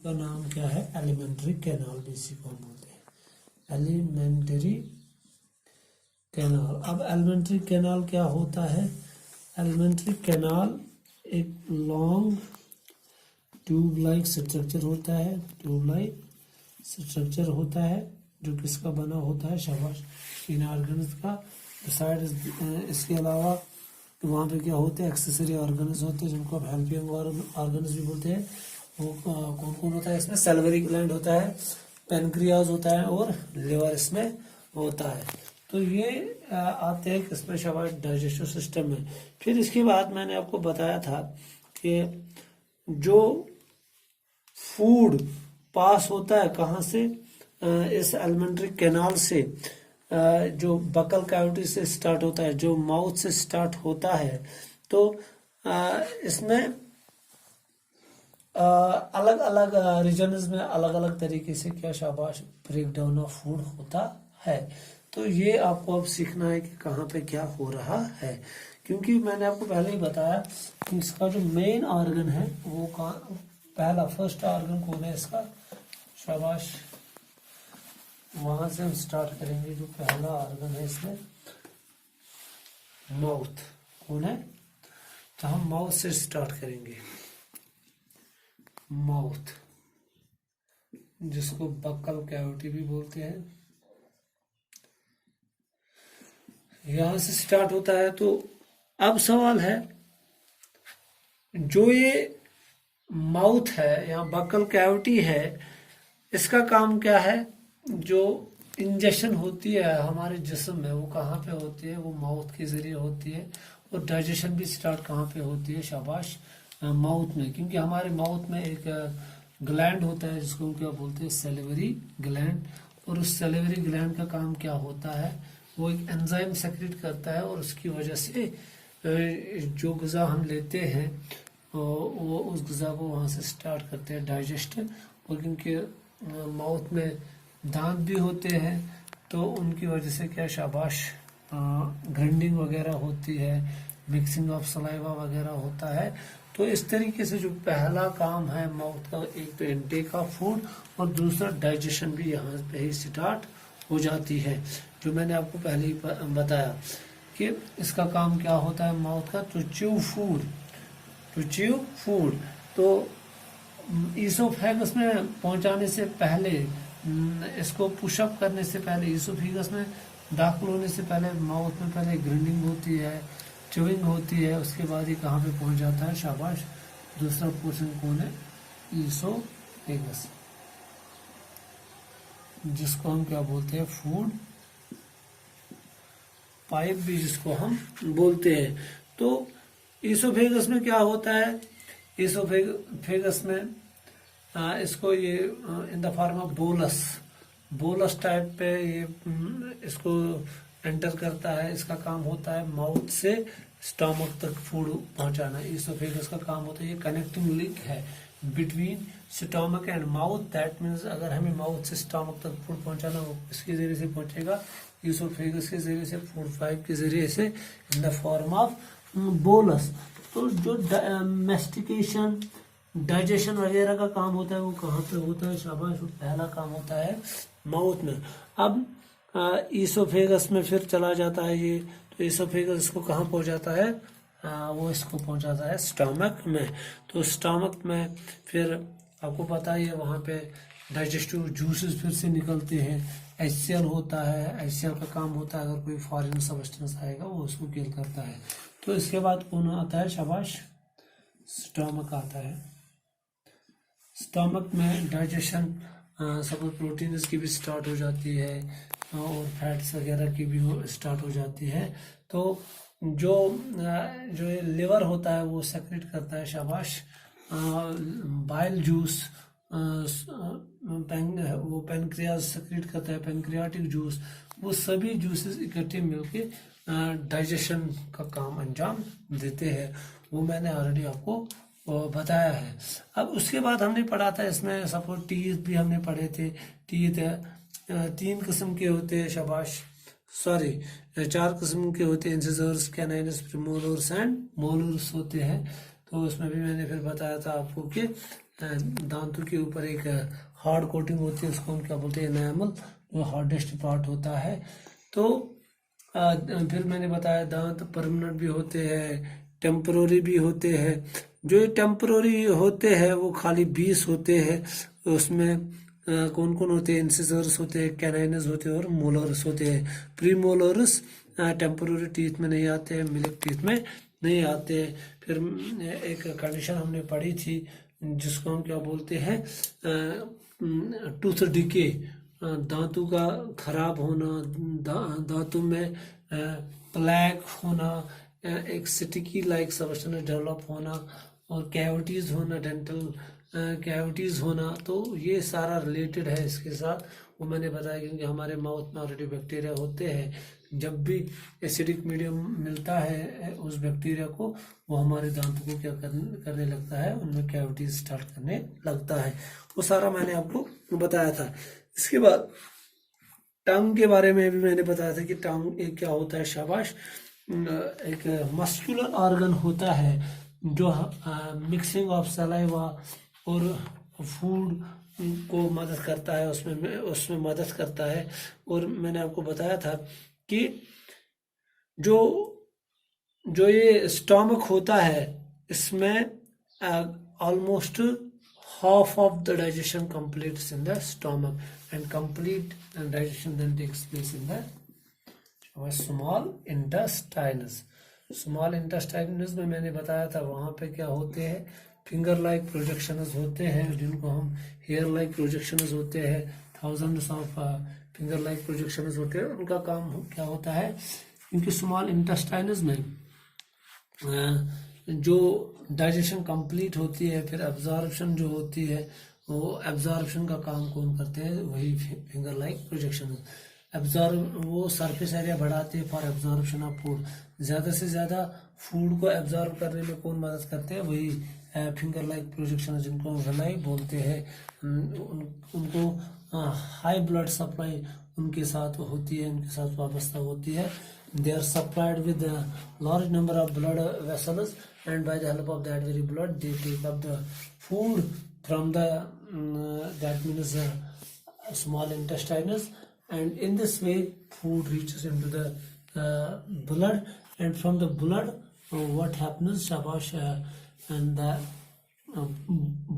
का नाम क्या है? एलिमेंट्री कैनाल भी इसी को हम बोलते हैं, एलिमेंट्री कैनाल। अब एलिमेंट्री कैनाल क्या होता है? एलिमेंट्री कैनाल एक लॉन्ग ट्यूब लाइक स्ट्रक्चर होता है, ट्यूब लाइक स्ट्रक्चर होता है जो किसका बना होता है? शाबाश, इनऑर्गेनिज का। इसके अलावा वहाँ पे क्या होते हैं? एक्सेसरी ऑर्गन्स होते हैं जिनको आप हेल्पिंग ऑर्गन्स भी बोलते हैं। वो कौन कौन होता है इसमें? सैलिवरी ग्लैंड होता है, पेनक्रियाज होता है और लिवर इसमें होता है। तो ये आते हैं किसमें? शाबाश, डाइजेस्टिव सिस्टम में। फिर इसके बाद मैंने आपको बताया था कि जो फूड पास होता है कहाँ से? इस एलिमेंट्री कैनाल से, जो बकल कैविटी से स्टार्ट होता है, जो माउथ से स्टार्ट होता है। तो इसमें अलग अलग रीजन्स में अलग अलग तरीके से क्या शाबाश ब्रेक डाउन ऑफ फूड होता है। तो ये आपको अब सीखना है कि कहाँ पे क्या हो रहा है, क्योंकि मैंने आपको पहले ही बताया कि इसका जो मेन ऑर्गन है वो पहला फर्स्ट ऑर्गन कौन है इसका? शाबाश, वहां से हम स्टार्ट करेंगे। जो पहला ऑर्गन है इसमें माउथ कौन है? तो हम माउथ से स्टार्ट करेंगे। माउथ, जिसको बक्कल कैविटी भी बोलते हैं, यहां से स्टार्ट होता है। तो अब सवाल है, जो ये माउथ है या बक्कल कैविटी है, इसका काम क्या है? जो इंजेक्शन होती है हमारे जिस्म में वो कहाँ पे होती है? वो माउथ के जरिए होती है। और डाइजेशन भी स्टार्ट कहाँ पे होती है? शाबाश, माउथ में। क्योंकि हमारे माउथ में एक ग्लैंड होता है जिसको हम क्या बोलते हैं? Salivary gland. और उस सैलिवरी ग्लैंड का काम क्या होता है? वो एक एंजाइम सेक्रेट करता है और उसकी वजह से जो ग़िज़ा हम लेते हैं वो उस ग़िज़ा को वहाँ से स्टार्ट करते हैं डाइजेस्ट। और क्योंकि माउथ में दांत भी होते हैं तो उनकी वजह से क्या शाबाश ग्राइंडिंग वगैरह होती है, मिक्सिंग ऑफ सलाइवा वगैरह होता है। तो इस तरीके से जो पहला काम है माउथ का, एक तो इनटेक ऑफ फूड और दूसरा डाइजेशन भी यहाँ पे ही स्टार्ट हो जाती है, जो मैंने आपको पहले ही बताया कि इसका काम क्या होता है माउथ का? To chew food, to chew food. तो ईसोफेगस में पहुंचाने से पहले, इसको पुशअप करने से पहले, ईसोफेगस में दाखिल होने से पहले माउथ में पहले ग्राइंडिंग होती है, च्यूइंग होती है। उसके बाद ये कहाँ पे पहुंच जाता है? शाबाश, दूसरा पोर्शन कौन है? ईसोफेगस, जिसको हम क्या बोलते हैं? फूड पाइप भी जिसको हम बोलते हैं। तो ईसोफेगस में क्या होता है? ईसोफेगस में इसको ये in the form of bolus, bolus type पे ये इसको एंटर करता है। इसका काम होता है माउथ से स्टमक तक फूड पहुंचाना। ईसोफेगस का काम होता है, ये कनेक्टिंग लिंक है between stomach and mouth. That means अगर हमें माउथ से स्टमक तक फूड पहुंचाना, वो किसके जरिए से पहुंचेगा? ईसोफेगस के जरिए से, फूड पाइप के जरिए से, in the form of bolus. तो जो मेस्टिकेशन, डाइजेशन वगैरह का काम होता है वो कहाँ पे होता है? शाबाश, वो पहला काम होता है माउथ में। अब ईसोफेगस में फिर चला जाता है ये। तो ईसोफेगस इसको कहाँ पहुंचाता है? वो इसको पहुंचाता है स्टमक में। तो स्टमक में फिर आपको पता ही है वहाँ पे डाइजेस्टिव जूसेस फिर से निकलते हैं। HCl होता है, HCl का काम होता है अगर कोई फॉरेन सब्सटेंस आएगा वो उसको किल करता है। तो इसके बाद कौन आता है? शाबाश, स्टमक आता है। स्टमक में डाइजेशन सपोज प्रोटीन की भी स्टार्ट हो जाती है और फैट्स वगैरह की भी स्टार्ट हो जाती है। तो जो जो लिवर होता है वो सेक्रेट करता है शाबाश बाइल जूस। वो पेनक्रियाज सेक्रेट करता है पेनक्रियाटिक जूस। वो सभी जूसेस इकट्ठे मिलके डाइजेशन का काम अंजाम देते हैं। वो मैंने ऑलरेडी आपको बताया है। अब उसके बाद हमने पढ़ा था इसमें सपोज टीथ भी हमने पढ़े थे। टीथ 3 किस्म के होते हैं शाबाश, सॉरी 4 किस्म के होते हैं, इंसिजर्स, कैनाइनस, प्रीमोलर्स एंड मोलर्स होते हैं। तो उसमें भी मैंने फिर बताया था आपको कि दांतों के ऊपर एक हार्ड कोटिंग होती है, उसको हम क्या बोलते हैं, एनामल, जो हार्डेस्ट पार्ट होता है। तो फिर मैंने बताया दांत परमानेंट भी होते हैं, टेम्पररी भी होते हैं। जो ये टेम्पररी होते हैं वो खाली 20 होते हैं। उसमें कौन कौन होते हैं, इंसिजर्स होते हैं, कैनाइनस होते हैं और मोलर्स होते हैं। प्री मोलर्स टेम्पररी टीथ में नहीं आते हैं, मिल्क टीथ में नहीं आते। फिर एक कंडीशन हमने पढ़ी थी जिसको हम क्या बोलते हैं, टूथ डिके, दांतों का खराब होना, दांतों में प्लैक होना, एक स्टिकी लाइक सब्सटेंस डेवलप होना और कैविटीज होना, डेंटल कैविटीज होना। तो ये सारा रिलेटेड है इसके साथ। वो मैंने बताया क्योंकि हमारे माउथ में ऑलरेडी बैक्टीरिया होते हैं, जब भी एसिडिक मीडियम मिलता है उस बैक्टीरिया को, वो हमारे दांतों को क्या करने लगता है, उनमें कैविटीज स्टार्ट करने लगता है। वो सारा मैंने आपको बताया था। इसके बाद टंग के बारे में भी मैंने बताया था कि टंग एक क्या होता है, शाबाश, एक मस्कुलर ऑर्गन होता है जो मिक्सिंग ऑफ सलाइवा और फूड को मदद करता है, उसमें मदद करता है। और मैंने आपको बताया था कि जो ये स्टमक होता है, इसमें almost half of the digestion completes in the stomach, and complete digestion then takes place in the small intestines. Small intestines में मैंने बताया था वहाँ पे क्या होते हैं, फिंगर लाइक प्रोजेक्शंस होते हैं, जिनको हम हेयर लाइक प्रोजेक्शंस होते हैं, thousands of finger like projections होते हैं। उनका काम क्या होता है, क्योंकि स्मॉल इंटेस्टाइनस में जो डाइजेशन कंप्लीट होती है, फिर एब्जॉर्प्शन जो होती है, वो एब्जॉर्प्शन का काम कौन करते हैं, वही फिंगर लाइक प्रोजेक्शन। वो सरफेस एरिया बढ़ाते हैं फॉर एब्जॉर्प्शन ऑफ फूड। ज़्यादा से ज़्यादा फूड को एब्जॉर्ब करने में कौन मदद करते हैं, वही फिंगर लाइक प्रोजेक्शन, जिनको विलाई बोलते हैं। उनको हाई ब्लड सप्लाई उनके साथ होती है, उनके साथ वाबस्ता होती है। They are supplied with a large number of blood vessels, and by the help of that very blood, they take up the food from the that means small intestines, and in this way, food reaches into the blood, and from the blood, what happens, shabash, and the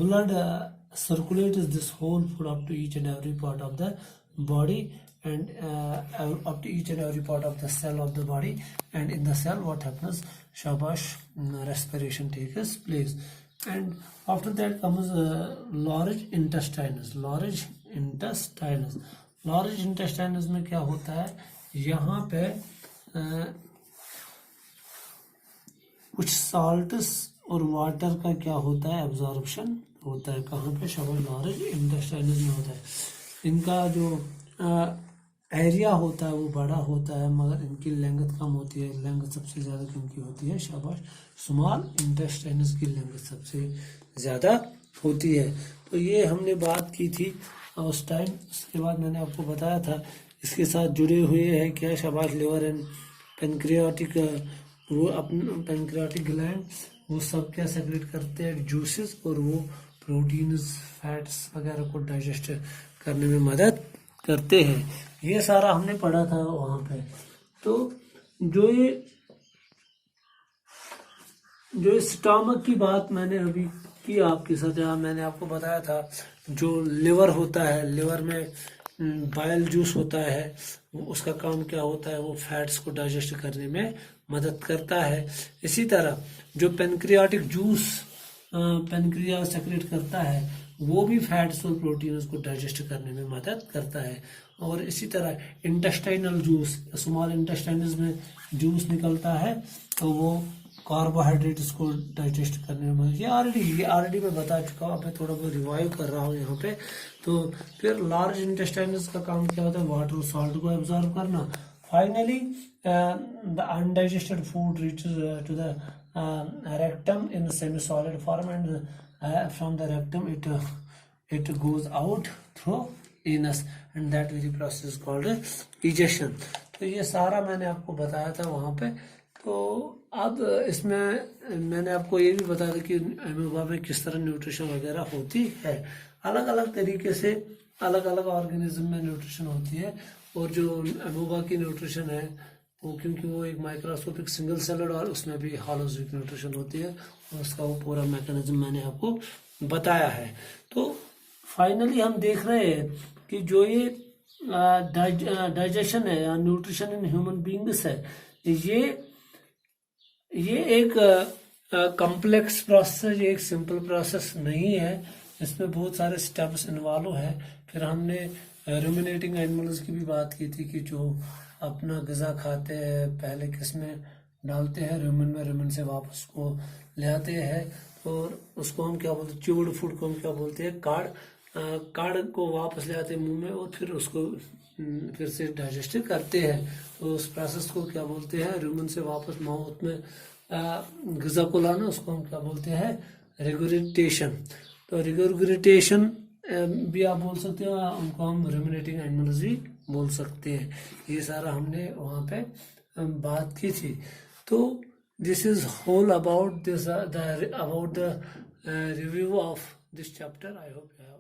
blood circulates this whole food up to each and every part of the body, and up to each and every part of the cell of the body, and in the cell what happens, shabash, respiration takes place. And after that comes large intestines. large intestines में क्या होता है, यहाँ पे कुछ salts और water का क्या होता है, एब्जॉर्प्शन होता है। कहाँ पे, शाबाश, लार्ज इंटेस्टाइनस में होता है। इनका जो एरिया होता है वो बड़ा होता है, मगर इनकी लेंथ कम होती है। लेंथ सबसे ज़्यादा किनकी होती है, शाबाश, स्मॉल इंटेस्टाइनस की लेंथ सबसे ज़्यादा होती है। तो ये हमने बात की थी उस टाइम। उसके बाद मैंने आपको बताया था इसके साथ जुड़े हुए हैं क्या, शाबाश, लिवर एंड पेनक्रियाटिक, वो अपने पेनक्रियाटिक ग्लैंड वो सब क्या सेक्रेट करते हैं, जूसेस, और वो प्रोटीन्स, फैट्स वगैरह को डाइजेस्ट करने में मदद करते हैं। ये सारा हमने पढ़ा था वहाँ पे। तो जो स्टमक की बात मैंने अभी की आपके साथ, जहाँ मैंने आपको बताया था जो लिवर होता है, लिवर में बाइल जूस होता है, उसका काम क्या होता है, वो फैट्स को डाइजेस्ट करने में मदद करता है। इसी तरह जो पेनक्रियाटिक जूस पेनक्रिया सेक्रेट करता है, वो भी फैट्स और प्रोटीन्स को डाइजेस्ट करने में मदद करता है। और इसी तरह इंटेस्टाइनल जूस, स्मॉल इंटेस्टाइनस में जूस निकलता है, तो वो कार्बोहाइड्रेट्स को डाइजेस्ट करने में मदद। ये ऑलरेडी मैं बता चुका हूँ, मैं थोड़ा बहुत रिवाइव कर रहा हूँ यहाँ पे। तो फिर लार्ज इंटेस्टाइनस का काम क्या होता है, वाटर और सॉल्ट को एब्जॉर्ब करना। Finally the undigested food reaches to the rectum in semi-solid form, and from the rectum it goes out through anus, and that very process is called egestion. तो ये सारा मैंने आपको बताया था वहाँ पे तो अब इसमें मैंने आपको ये भी बता दिया कि अमीबा में किस तरह न्यूट्रिशन वगैरह होती है। अलग अलग तरीके से अलग अलग ऑर्गेनिज्म में न्यूट्रिशन होती है। और जो अमीबा की न्यूट्रिशन है वो, क्योंकि वो एक माइक्रोस्कोपिक सिंगल सेलड और उसमें भी हॉलोजिक न्यूट्रिशन होती है, और उसका वो पूरा मैकेनिज्म मैंने आपको बताया है। तो फाइनली हम देख रहे हैं कि जो ये डाइजेशन है या न्यूट्रिशन इन ह्यूमन बींग्स है, ये एक कॉम्प्लेक्स प्रोसेस है, ये एक सिंपल प्रोसेस नहीं है। इसमें बहुत सारे स्टेप्स इन्वॉल्व है। फिर हमने रूमिनेटिंग एनिमल्स की भी बात की थी कि जो अपना ग़िज़ा खाते हैं पहले किस में डालते हैं, रूमिन में, रूमिन से वापस को ले आते हैं, और उसको हम क्या बोलते हैं, च्यूड फूड को हम क्या बोलते हैं, कार्ड को वापस ले आते हैं मुंह में, और फिर उसको फिर से डाइजेस्ट करते हैं। तो उस प्रोसेस को क्या बोलते हैं, रूमिन से वापस माउथ में ग़िज़ा को लाना, उसको हम क्या बोलते हैं, रिगुरेटेशन। तो रिगुरेटेशन भी आप बोल सकते हो, उनको हम रूमिनेटिंग एनिमल्स भी बोल सकते हैं। ये सारा हमने वहाँ पे बात की थी। तो this is whole about this about the review of this chapter. I hope you have